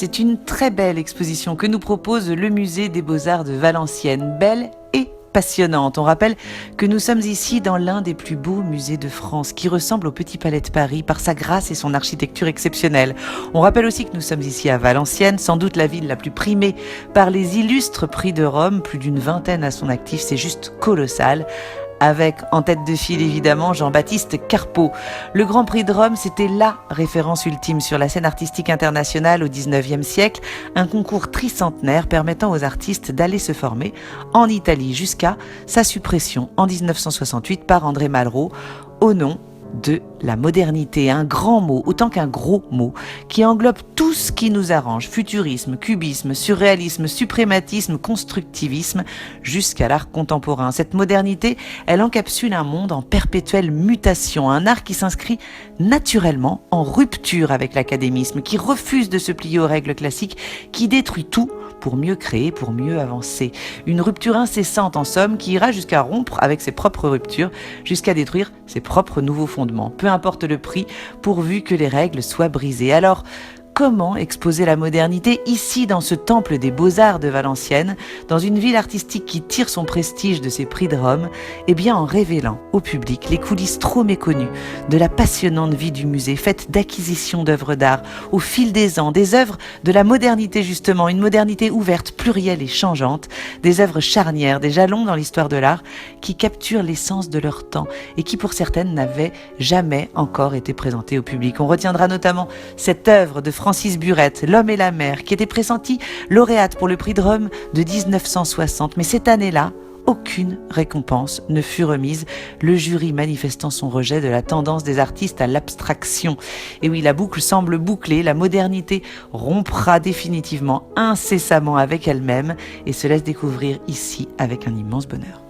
C'est une très belle exposition que nous propose le musée des Beaux-Arts de Valenciennes. Belle et passionnante. On rappelle que nous sommes ici dans l'un des plus beaux musées de France qui ressemble au Petit Palais de Paris par sa grâce et son architecture exceptionnelle. On rappelle aussi que nous sommes ici à Valenciennes, sans doute la ville la plus primée par les illustres prix de Rome, plus d'une vingtaine à son actif, c'est juste colossal. Avec en tête de file évidemment Jean-Baptiste Carpeaux. Le Grand Prix de Rome, c'était la référence ultime sur la scène artistique internationale au XIXe siècle, un concours tricentenaire permettant aux artistes d'aller se former en Italie jusqu'à sa suppression en 1968 par André Malraux au nom de la modernité, un grand mot, autant qu'un gros mot, qui englobe tout ce qui nous arrange, futurisme, cubisme, surréalisme, suprématisme, constructivisme, jusqu'à l'art contemporain. Cette modernité, elle encapsule un monde en perpétuelle mutation, un art qui s'inscrit naturellement en rupture avec l'académisme, qui refuse de se plier aux règles classiques, qui détruit tout pour mieux créer, pour mieux avancer. Une rupture incessante en somme qui ira jusqu'à rompre avec ses propres ruptures, jusqu'à détruire ses propres nouveaux fondements. Peu importe le prix, pourvu que les règles soient brisées. Alors, comment exposer la modernité ici dans ce temple des Beaux-Arts de Valenciennes, dans une ville artistique qui tire son prestige de ses prix de Rome? Eh bien en révélant au public les coulisses trop méconnues de la passionnante vie du musée, faite d'acquisitions d'œuvres d'art au fil des ans, des œuvres de la modernité justement, une modernité ouverte, plurielle et changeante, des œuvres charnières, des jalons dans l'histoire de l'art qui capturent l'essence de leur temps et qui pour certaines n'avaient jamais encore été présentées au public. On retiendra notamment cette œuvre de Francis Burette, L'homme et la mer, qui était pressentie lauréate pour le prix de Rome de 1960. Mais cette année-là, aucune récompense ne fut remise, le jury manifestant son rejet de la tendance des artistes à l'abstraction. Et oui, la boucle semble bouclée, la modernité rompra définitivement, incessamment avec elle-même et se laisse découvrir ici avec un immense bonheur.